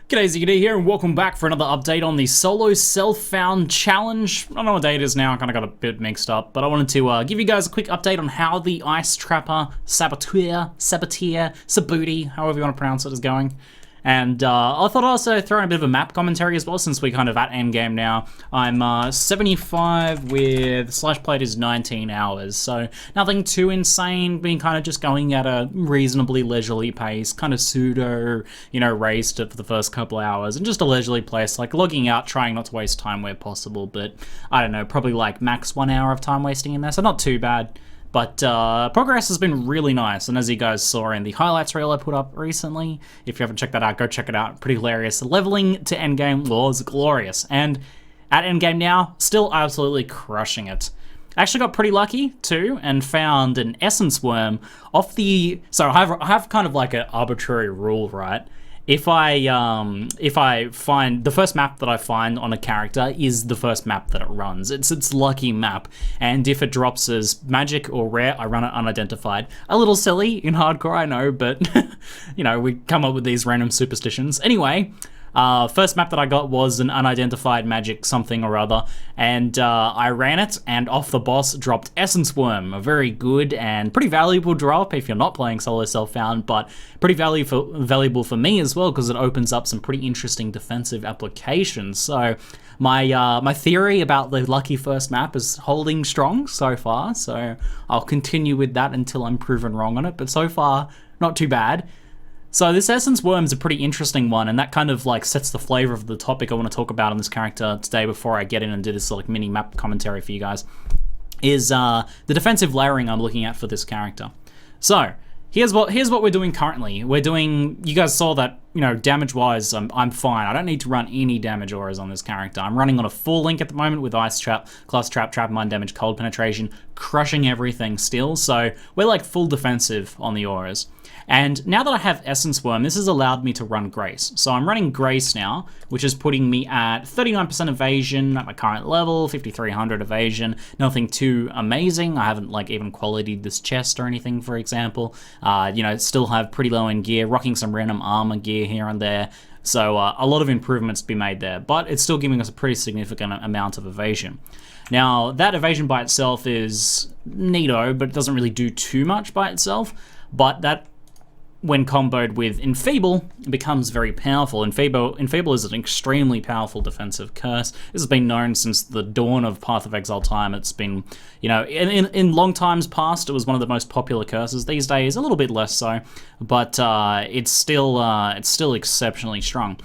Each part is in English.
G'day, ZiggyD here, and welcome back for another update on the solo self-found challenge. I don't know what day it is now, I kind of got a bit mixed up, but I wanted to give you guys a quick update on how the Ice Trapper, Saboteur, Sabooty, however you want to pronounce it, is going. And I thought I'd also throw in a bit of a map commentary as well, since we're kind of at Endgame now. I'm 75 with slash played is 19 hours, so nothing too insane, been kind of just going at a reasonably leisurely pace, kind of pseudo, raced it for the first couple hours, and just a leisurely pace, like logging out, trying not to waste time where possible, but I don't know, probably like max 1 hour of time wasting in there, so not too bad. But progress has been really nice, and as you guys saw in the highlights reel I put up recently, if you haven't checked that out, go check it out. Pretty hilarious. Leveling to Endgame was glorious, and at Endgame now, still absolutely crushing it. I actually got pretty lucky too, and found an essence worm off the... So I have kind of like an arbitrary rule, right? If I find the first map that I find on a character is the first map that it runs. It's its lucky map, and if it drops as magic or rare, I run it unidentified. A little silly in hardcore, I know, but we come up with these random superstitions. Anyway, first map that I got was an unidentified magic something or other, and I ran it, and off the boss dropped Essence Worm, a very good and pretty valuable drop if you're not playing solo self-found, but pretty valuable for me as well, because it opens up some pretty interesting defensive applications. So my theory about the lucky first map is holding strong so far, so I'll continue with that until I'm proven wrong on it, but so far, not too bad. So this Essence Worm's a pretty interesting one, and that kind of like sets the flavor of the topic I want to talk about on this character today before I get in and do this like mini map commentary for you guys, is the defensive layering I'm looking at for this character. So here's what we're doing currently. We're doing, you guys saw that, damage-wise, I'm fine. I don't need to run any damage auras on this character. I'm running on a full link at the moment with Ice Trap, Class Trap, Trap Mind Damage, Cold Penetration, crushing everything still, so we're like full defensive on the auras. And now that I have Essence Worm, this has allowed me to run Grace. So I'm running Grace now, which is putting me at 39% evasion at my current level, 5300 evasion, nothing too amazing. I haven't like even qualityed this chest or anything, for example. Still have pretty low end gear, rocking some random armor gear here and there. So a lot of improvements to be made there, but it's still giving us a pretty significant amount of evasion. Now, that evasion by itself is neato, but it doesn't really do too much by itself, but that, when comboed with Enfeeble, it becomes very powerful. Enfeeble is an extremely powerful defensive curse. This has been known since the dawn of Path of Exile time. It's been, in long times past, it was one of the most popular curses. These days, a little bit less so, but it's still exceptionally strong.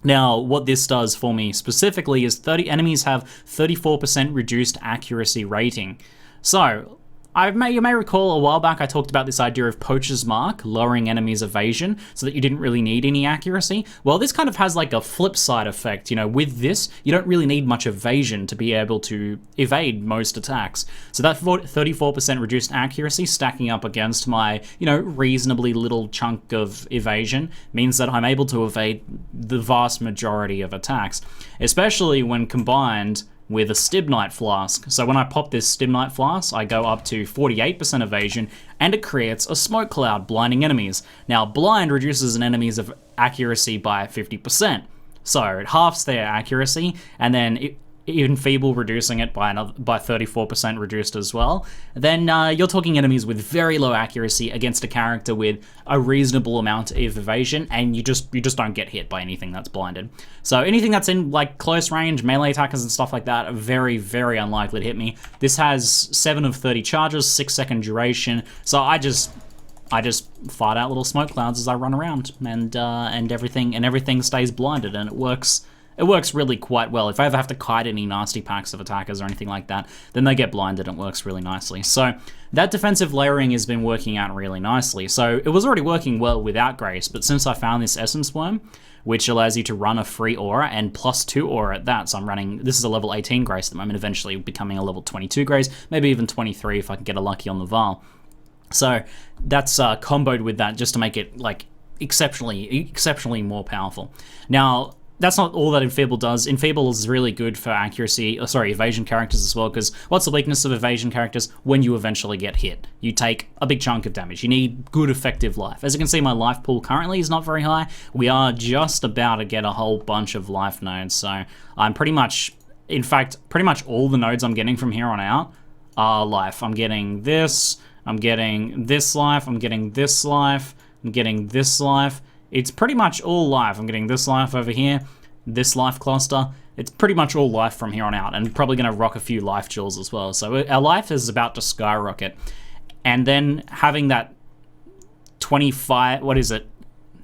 Now, what this does for me specifically is enemies have 34% reduced accuracy rating. So, you may recall a while back I talked about this idea of Poacher's Mark, lowering enemies' evasion so that you didn't really need any accuracy. Well, this kind of has like a flip side effect. With this, you don't really need much evasion to be able to evade most attacks. So that 34% reduced accuracy stacking up against my, reasonably little chunk of evasion means that I'm able to evade the vast majority of attacks, especially when combined with a Stibnite Flask. So when I pop this Stibnite Flask, I go up to 48% evasion, and it creates a smoke cloud, blinding enemies. Now, blind reduces an enemy's accuracy by 50%. So it halves their accuracy, and then Enfeeble reducing it by 34% reduced as well. Then you're talking enemies with very low accuracy against a character with a reasonable amount of evasion, and you just don't get hit by anything that's blinded. So anything that's in like close range, melee attackers and stuff like that are very, very unlikely to hit me. This has 7 of 30 charges, 6-second duration, so I just fart out little smoke clouds as I run around, and everything stays blinded, and it works. It works really quite well. If I ever have to kite any nasty packs of attackers or anything like that, then they get blinded and it works really nicely. So that defensive layering has been working out really nicely. So it was already working well without Grace, but since I found this Essence Worm, which allows you to run a free aura and +2 aura at that, so I'm running, this is a level 18 Grace at the moment, eventually becoming a level 22 Grace, maybe even 23 if I can get a lucky on the Val. So that's comboed with that just to make it like exceptionally more powerful. Now, that's not all that Enfeeble does. Enfeeble is really good for accuracy, evasion characters as well, because what's the weakness of evasion characters? When you eventually get hit, you take a big chunk of damage. You need good effective life. As you can see, my life pool currently is not very high. We are just about to get a whole bunch of life nodes, so I'm pretty much, in fact, pretty much all the nodes I'm getting from here on out are life. I'm getting this, I'm getting this life, I'm getting this life, I'm getting this life. It's pretty much all life. I'm getting this life over here, this life cluster. It's pretty much all life from here on out, and probably going to rock a few life jewels as well. So our life is about to skyrocket. And then having that 25, what is it?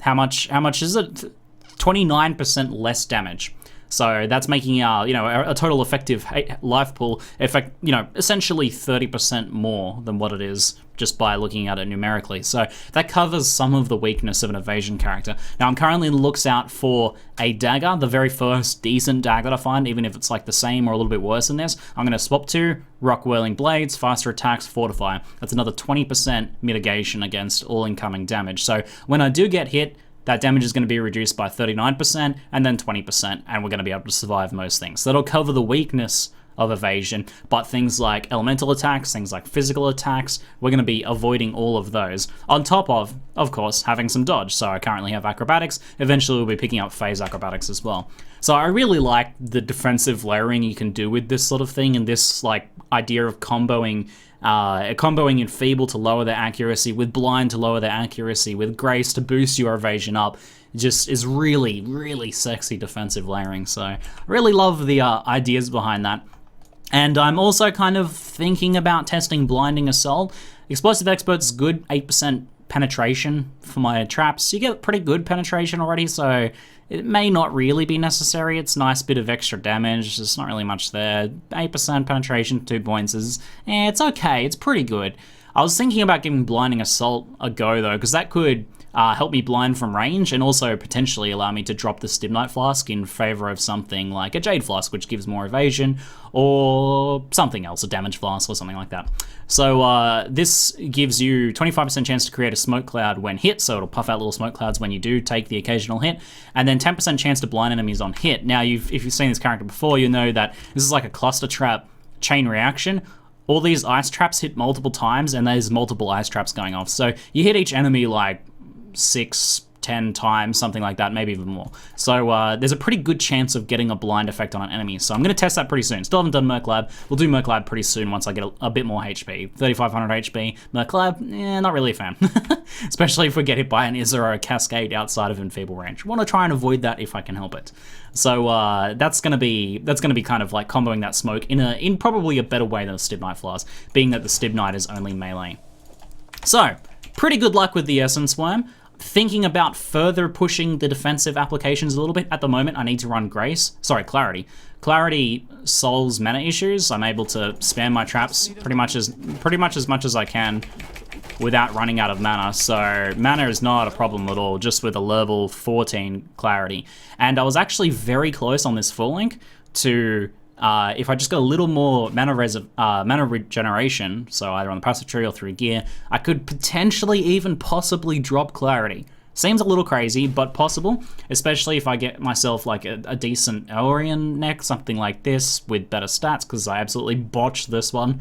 How much is it? 29% less damage. So that's making our, a total effective life pool, essentially 30% more than what it is just by looking at it numerically. So that covers some of the weakness of an evasion character. Now I'm currently on the looks out for a dagger, the very first decent dagger that I find, even if it's like the same or a little bit worse than this. I'm going to swap to Rock Whirling Blades, faster attacks, fortify. That's another 20% mitigation against all incoming damage. So when I do get hit, that damage is going to be reduced by 39% and then 20%, and we're going to be able to survive most things. So that'll cover the weakness of evasion, but things like elemental attacks, things like physical attacks, we're going to be avoiding all of those, on top of course, having some dodge. So I currently have acrobatics, eventually we'll be picking up phase acrobatics as well. So I really like the defensive layering you can do with this sort of thing, and this like idea of comboing Enfeeble to lower their accuracy, with Blind to lower their accuracy, with Grace to boost your evasion up. Just is really, really sexy defensive layering. So I really love the ideas behind that. And I'm also kind of thinking about testing Blinding Assault. Explosive Expert's good, 8% penetration for my traps. You get pretty good penetration already, so it may not really be necessary. It's a nice bit of extra damage. There's not really much there. 8% penetration, 2 points is, it's okay. It's pretty good. I was thinking about giving Blinding Assault a go though, because that could help me blind from range and also potentially allow me to drop the Stibnite Flask in favor of something like a Jade Flask, which gives more evasion, or something else, a Damage Flask or something like that. So this gives you 25% chance to create a smoke cloud when hit, so it'll puff out little smoke clouds when you do take the occasional hit, and then 10% chance to blind enemies on hit. Now, if you've seen this character before, you know that this is like a cluster trap chain reaction. All these ice traps hit multiple times, and there's multiple ice traps going off. So you hit each enemy like 6, 10 times, something like that, maybe even more. So there's a pretty good chance of getting a blind effect on an enemy. So I'm going to test that pretty soon. Still haven't done Merc Lab. We'll do Merc Lab pretty soon once I get a bit more HP. 3,500 HP. Merc Lab, not really a fan. Especially if we get hit by an Izza or a Cascade outside of Enfeeble range. Want to try and avoid that if I can help it. So that's gonna be kind of like comboing that smoke in probably a better way than a Stibnite Flask, being that the Stibnite is only melee. So pretty good luck with the Essence Worm. Thinking about further pushing the defensive applications a little bit. At the moment, I need to run Clarity. Clarity solves mana issues. I'm able to spam my traps pretty much as much as I can without running out of mana. So mana is not a problem at all, just with a level 14 Clarity. And I was actually very close on this full link to if I just got a little more mana regeneration, so either on the passive tree or through gear, I could potentially even possibly drop Clarity. Seems a little crazy, but possible, especially if I get myself like a decent Elrian neck, something like this with better stats, because I absolutely botched this one.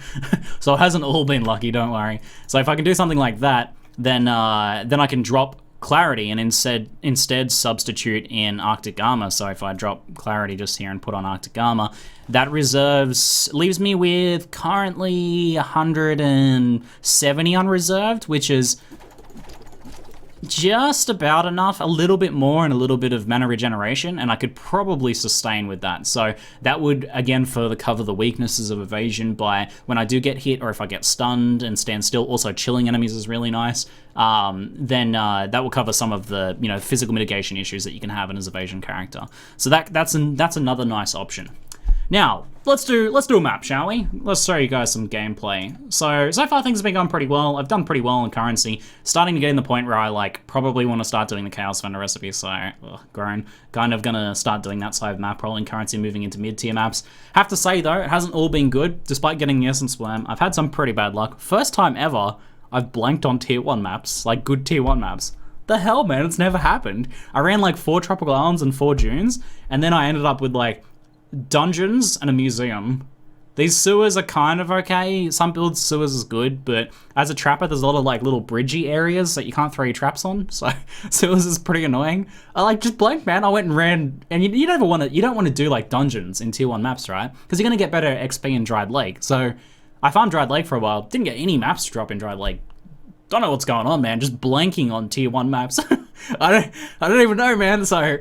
So it hasn't all been lucky, don't worry. So if I can do something like that, then I can drop Clarity and instead substitute in Arctic Armor. So if I drop Clarity just here and put on Arctic Armor, that leaves me with currently 170 unreserved, which is just about enough, a little bit more and a little bit of mana regeneration, and I could probably sustain with that. So that would, again, further cover the weaknesses of evasion by when I do get hit or if I get stunned and stand still. Also, chilling enemies is really nice. Then that will cover some of the physical mitigation issues that you can have in an evasion character. So that's another nice option. Now, let's do a map, shall we? Let's show you guys some gameplay. So far things have been going pretty well. I've done pretty well in currency. Starting to get in the point where I probably want to start doing the Chaos Vendor recipe, so grown. Kind of gonna start doing that side of map rolling currency, moving into mid-tier maps. Have to say though, it hasn't all been good. Despite getting the Essence Worm, I've had some pretty bad luck. First time ever I've blanked on tier 1 maps, like good tier 1 maps. the hell, man? It's never happened. I ran like 4 tropical islands and 4 dunes, and then I ended up with like dungeons and a museum. These sewers are kind of okay. Some builds sewers is good, but as a trapper, there's a lot of like little bridgey areas that you can't throw your traps on. So sewers is pretty annoying. I like just blank, man. I went and ran, and you don't want to do like dungeons in tier 1 maps, right? Because you're gonna get better XP in Dried Lake. So I farmed Dried Lake for a while. Didn't get any maps to drop in Dried Lake. Don't know what's going on, man. Just blanking on tier 1 maps. I don't even know, man. So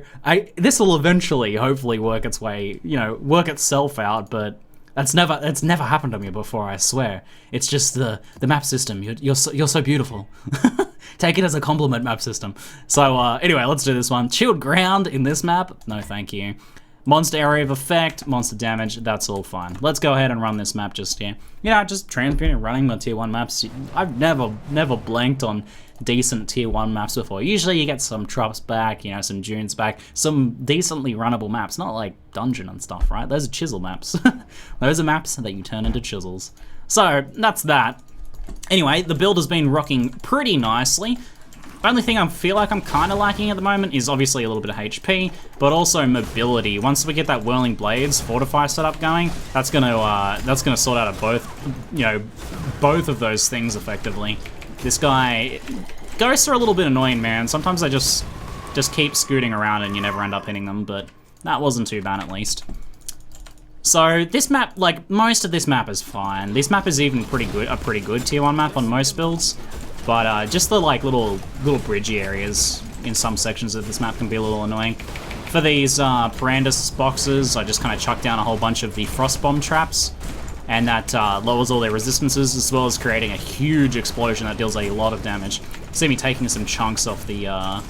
this will eventually, hopefully, work its way, work itself out, but. It's never happened to me before, I swear. It's just the map system. You're so beautiful. Take it as a compliment, map system. So anyway, let's do this one. Chilled ground in this map. No, thank you. Monster area of effect, monster damage. That's all fine. Let's go ahead and run this map just here. Just transmuting, running my tier 1 maps. I've never blanked on decent tier 1 maps before. Usually you get some drops back, some dunes back, some decently runnable maps, not like dungeon and stuff, right? Those are chisel maps. Those are maps that you turn into chisels. So that's that. Anyway, the build has been rocking pretty nicely. Only thing I feel like I'm kind of lacking at the moment is obviously a little bit of HP, but also mobility. Once we get that Whirling Blades Fortify setup going, that's gonna sort out both of those things effectively. This guy, ghosts are a little bit annoying, man. Sometimes they just keep scooting around and you never end up hitting them, but that wasn't too bad at least. So this map, like most of this map is fine. This map is even a pretty good tier 1 map on most builds, but just the like little bridgey areas in some sections of this map can be a little annoying. For these Brandis boxes, I just kind of chucked down a whole bunch of the Frost Bomb traps, and that lowers all their resistances, as well as creating a huge explosion that deals a lot of damage. See me taking some chunks off the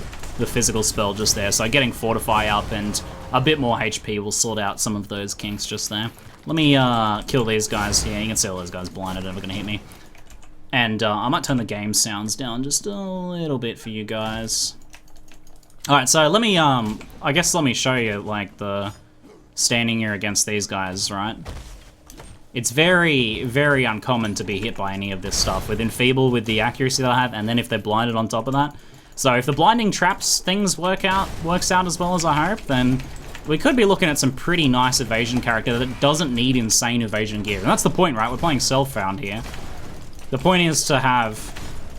physical spell just there, so getting Fortify up and a bit more HP will sort out some of those kinks just there. Let me kill these guys here. You can see all those guys blinded, never gonna hit me. And I might turn the game sounds down just a little bit for you guys. Alright, so let me, let me show you, like, the standing here against these guys, right? It's very, very uncommon to be hit by any of this stuff. With Enfeeble, with the accuracy that I have, and then if they're blinded on top of that. So if the blinding traps things works out as well as I hope, then we could be looking at some pretty nice evasion character that doesn't need insane evasion gear. And that's the point, right? We're playing self-found here. The point is to have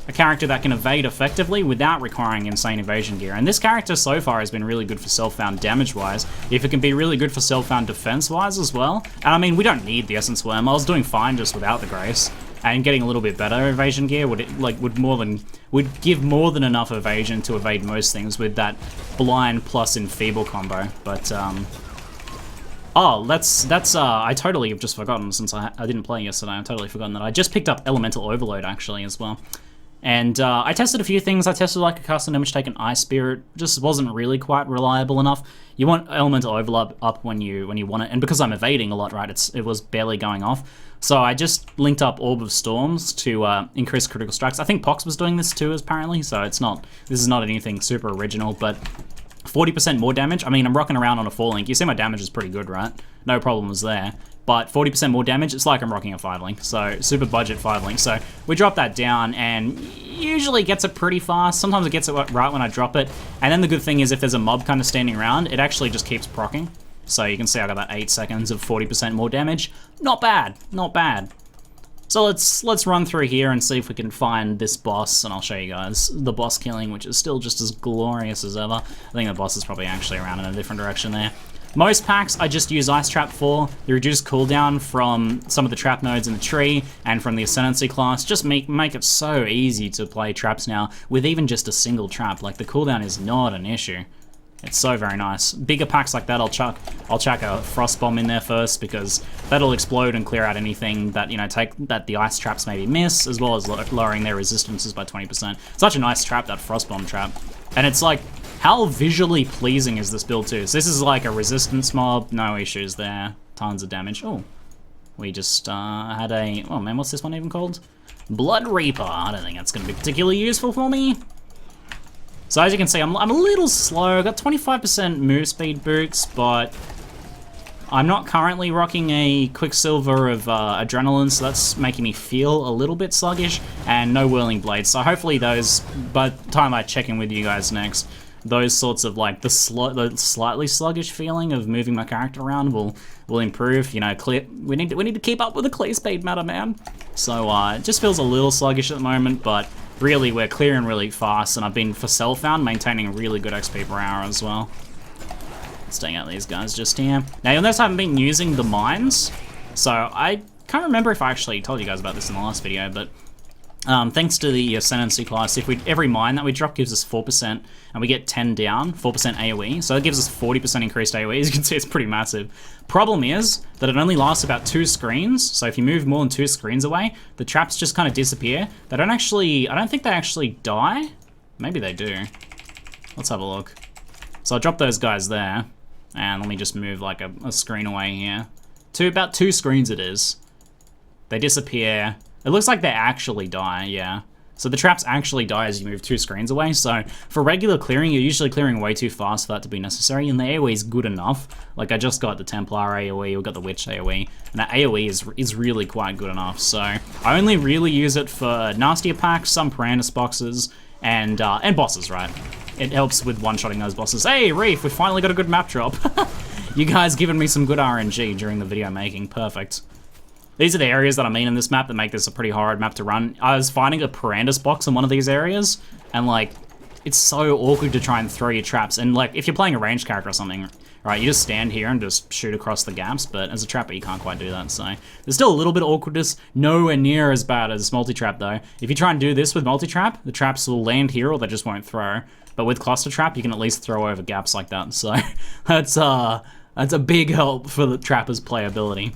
a character that can evade effectively without requiring insane evasion gear. And this character so far has been really good for self-found damage-wise, if it can be really good for self-found defense-wise as well. And I mean, we don't need the Essence Worm. I was doing fine just without the Grace. And getting a little bit better evasion gear would give more than enough evasion to evade most things with that blind plus enfeeble combo. But oh, that's I totally have just forgotten, since I didn't play yesterday. I've totally forgotten that I just picked up Elemental Overload actually as well. And I tested a few things. I tested like a custom damage taken Ice Spirit, just wasn't really quite reliable enough. You want Elemental Overload up when you want it, and because I'm evading a lot, right, it was barely going off. So I just linked up Orb of Storms to increase critical strikes. I think Pox was doing this too, apparently, so this is not anything super original, but 40% more damage. I mean, I'm rocking around on a 4-link. You see my damage is pretty good, right? No problems there. But 40% more damage, it's like I'm rocking a 5-link, so super budget 5-link. So we drop that down, and usually gets it pretty fast. Sometimes it gets it right when I drop it. And then the good thing is if there's a mob kind of standing around, it actually just keeps proccing. So you can see I got that 8 seconds of 40% more damage. Not bad, not bad. So let's run through here and see if we can find this boss, and I'll show you guys the boss killing, which is still just as glorious as ever. I think the boss is probably actually around in a different direction there. Most packs I just use Ice Trap for. The reduced cooldown from some of the trap nodes in the tree and from the Ascendancy class just make it so easy to play traps now with even just a single trap. Like, the cooldown is not an issue. It's so very nice. Bigger packs like that, I'll chuck a Frost Bomb in there first, because that'll explode and clear out anything that, that the ice traps maybe miss, as well as lowering their resistances by 20%. Such a nice trap, that Frost Bomb trap. And it's like, how visually pleasing is this build too? So this is like a resistance mob, no issues there. Tons of damage. Oh, we just had a, oh man, what's this one even called? Blood Reaper. I don't think that's gonna be particularly useful for me. So as you can see, I'm a little slow. I got 25% move speed boots, but I'm not currently rocking a Quicksilver of Adrenaline, so that's making me feel a little bit sluggish, and no Whirling Blades. So hopefully those, by the time I check in with you guys next, those sorts of like the slightly sluggish feeling of moving my character around will improve. You know, we need to keep up with the clear speed matter, man. So it just feels a little sluggish at the moment, but really we're clearing really fast, and I've been for Cellfound maintaining really good XP per hour as well. Staying out these guys just here. Now you'll notice I haven't been using the mines, so I can't remember if I actually told you guys about this in the last video, but thanks to the Ascendancy class, every mine that we drop gives us 4%, and we get 10 down, 4% AoE, so it gives us 40% increased AoE. As you can see, it's pretty massive. Problem is that it only lasts about 2 screens, so if you move more than 2 screens away, the traps just kind of disappear. They don't actually, I don't think they actually die. Maybe they do. Let's have a look. So I'll drop those guys there, and let me just move like a screen away here. About 2 screens it is. They disappear. It looks like they actually die, yeah. So the traps actually die as you move 2 screens away, so for regular clearing, you're usually clearing way too fast for that to be necessary, and the AoE is good enough. Like, I just got the Templar AoE, we got the Witch AoE, and that AoE is really quite good enough, so I only really use it for nastier packs, some Parandus boxes, and bosses, right? It helps with one-shotting those bosses. Hey, Reef, we finally got a good map drop. You guys giving me some good RNG during the video making, perfect. These are the areas that I mean in this map that make this a pretty hard map to run. I was finding a Parandus box in one of these areas, and like, it's so awkward to try and throw your traps. And like, if you're playing a ranged character or something, right, you just stand here and just shoot across the gaps, but as a trapper, you can't quite do that, so. There's still a little bit of awkwardness, nowhere near as bad as multi-trap though. If you try and do this with multi-trap, the traps will land here or they just won't throw. But with cluster trap, you can at least throw over gaps like that, so that's a big help for the trapper's playability.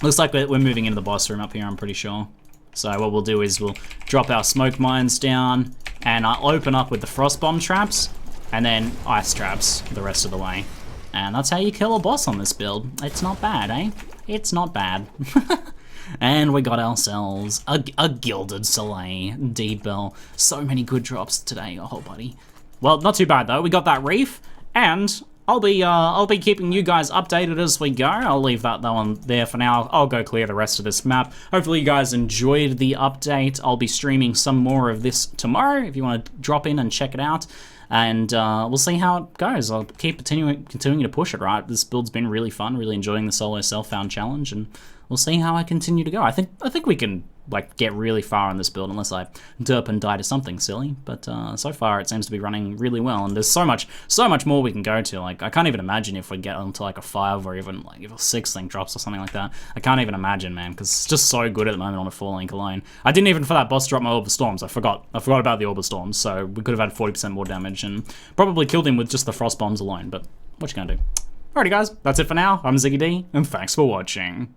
Looks like we're moving into the boss room up here, I'm pretty sure. So what we'll do is we'll drop our smoke mines down, and I'll open up with the frost bomb traps, and then ice traps the rest of the way. And that's how you kill a boss on this build. It's not bad, eh? It's not bad. And we got ourselves a Gilded Soleil Deed Bell. So many good drops today, oh buddy. Well, not too bad though. We got that reef, and I'll be keeping you guys updated as we go. I'll leave that one there for now. I'll go clear the rest of this map. Hopefully you guys enjoyed the update. I'll be streaming some more of this tomorrow if you want to drop in and check it out. And we'll see how it goes. I'll keep continuing to push it, right? This build's been really fun, really enjoying the solo self-found challenge, and we'll see how I continue to go. I think we can like get really far on this build unless I derp and die to something silly, but so far it seems to be running really well, and there's so much more we can go to. Like, I can't even imagine if we get onto like a 5 or even like if a 6 thing drops or something like that. I can't even imagine, man, because it's just so good at the moment on a 4 link alone. I didn't even for that boss drop my Orb of Storms. I forgot about the Orb of Storms, so we could have had 40% more damage and probably killed him with just the frost bombs alone, but what you gonna do? Alrighty guys, that's it for now. I'm ZiggyD, and thanks for watching.